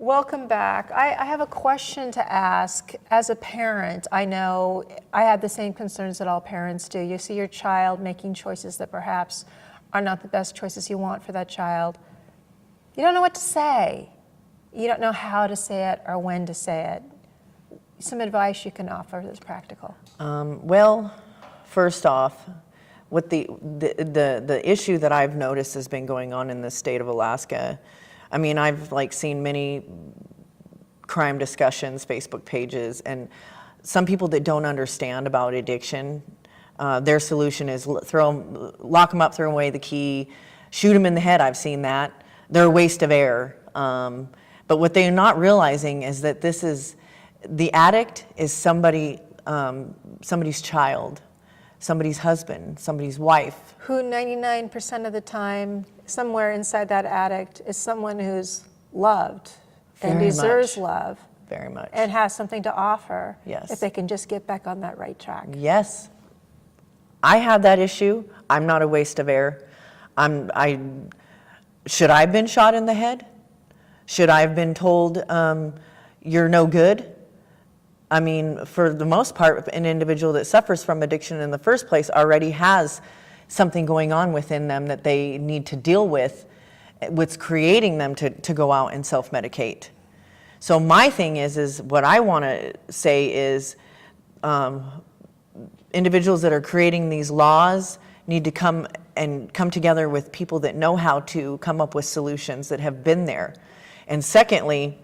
Welcome back. I have a question to ask. As a parent, I know I have the same concerns that all parents do. You see your child making choices that perhaps are not the best choices you want for that child. You don't know what to say. You don't know how to say it or when to say it. Some advice you can offer that's practical. Well, first off, what the issue that I've noticed has been going on in the state of Alaska. I mean, I've seen many crime discussions, Facebook pages, and some people that don't understand about addiction, their solution is lock them up, throw away the key, shoot them in the head. I've seen that. They're a waste of air. But what they're not realizing is that the addict is somebody's child, somebody's husband, somebody's wife. Who 99% of the time, somewhere inside that addict, is someone who's loved and deserves love. Very much. And has something to offer. Yes. If they can just get back on that right track. Yes. I have that issue. I'm not a waste of air. Should I have been shot in the head? Should I have been told, you're no good? I mean, for the most part, an individual that suffers from addiction in the first place already has something going on within them that they need to deal with, what's creating them to go out and self-medicate. So my thing is what I want to say is individuals that are creating these laws need to come together with people that know how to come up with solutions that have been there. And secondly,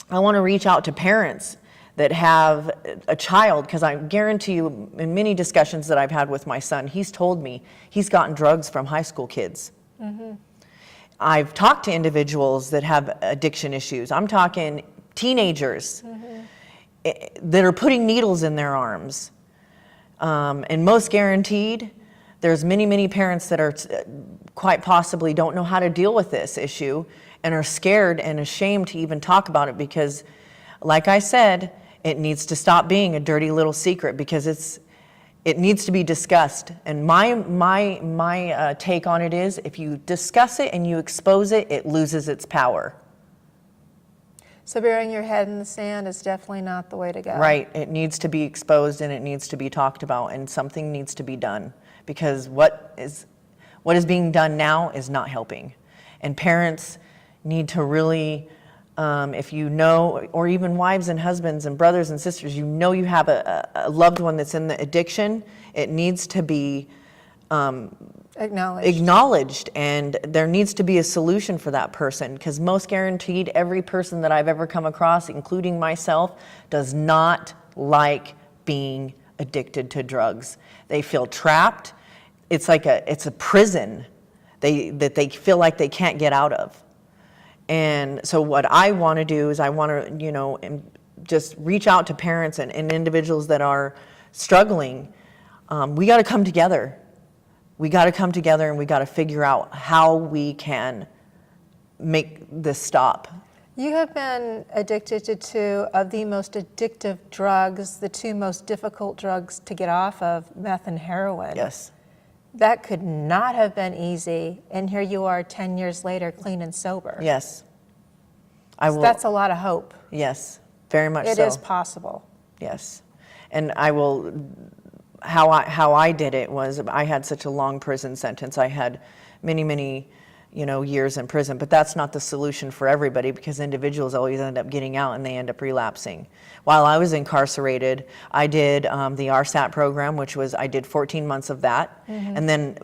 I want to reach out to parents that have a child, because I guarantee you in many discussions that I've had with my son, he's told me he's gotten drugs from high school kids. Mm-hmm. I've talked to individuals that have addiction issues. I'm talking teenagers that are putting needles in their arms. And most guaranteed, there's many parents that are quite possibly don't know how to deal with this issue and are scared and ashamed to even talk about it because, like I said, it needs to stop being a dirty little secret because it needs to be discussed. And my take on it is if you discuss it and you expose it, it loses its power. So burying your head in the sand is definitely not the way to go. Right. It needs to be exposed and it needs to be talked about and something needs to be done because what is being done now is not helping. And parents need to really, if you know, or even wives and husbands and brothers and sisters, you know you have a loved one that's in the addiction, it needs to be acknowledged, and there needs to be a solution for that person because most guaranteed every person that I've ever come across, including myself, does not like being addicted to drugs. They feel trapped. It's like it's a prison that they feel like they can't get out of. And so what I want to do is I want to, just reach out to parents and individuals that are struggling. We got to come together. We got to come together and we got to figure out how we can make this stop. You have been addicted to two of the most addictive drugs, the two most difficult drugs to get off of, meth and heroin. Yes. That could not have been easy, and here you are 10 years later, clean and sober. Yes. That's a lot of hope. Yes, very much so. It is possible. Yes. And I will, how I did it was I had such a long prison sentence. I had many, years in prison, but that's not the solution for everybody because individuals always end up getting out and they end up relapsing. While I was incarcerated, I did the RSAT program, which was, I did 14 months of that. Mm-hmm. And then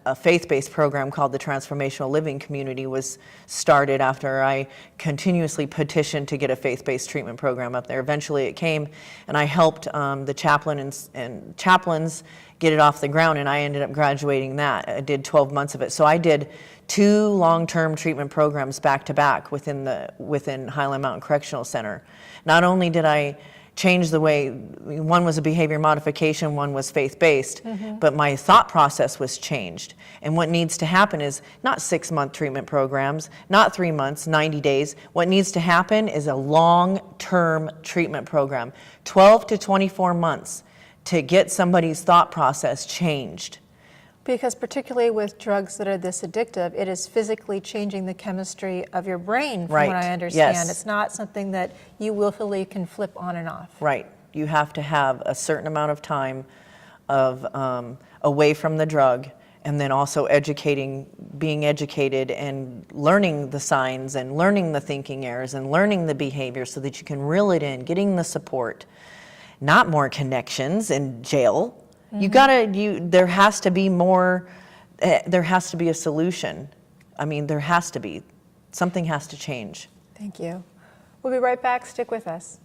a faith-based program called the Transformational Living Community was started after I continuously petitioned to get a faith-based treatment program up there. Eventually it came and I helped the chaplain and chaplains get it off the ground, and I ended up graduating that. I did 12 months of it. So I did 2 long-term treatment programs back to back within Highland Mountain Correctional Center. Not only did I change the way, one was a behavior modification, one was faith-based, but my thought process was changed. And what needs to happen is not 6-month treatment programs, not 3 months, 90 days. What needs to happen is a long-term treatment program, 12 to 24 months to get somebody's thought process changed. Because particularly with drugs that are this addictive, it is physically changing the chemistry of your brain, from what Right. I understand. Yes. It's not something that you willfully can flip on and off. Right. You have to have a certain amount of time of away from the drug, and then also being educated and learning the signs and learning the thinking errors and learning the behavior so that you can reel it in, getting the support. Not more connections in jail. There has to be more, there has to be a solution. I mean, there has to be. Something has to change. Thank you. We'll be right back. Stick with us.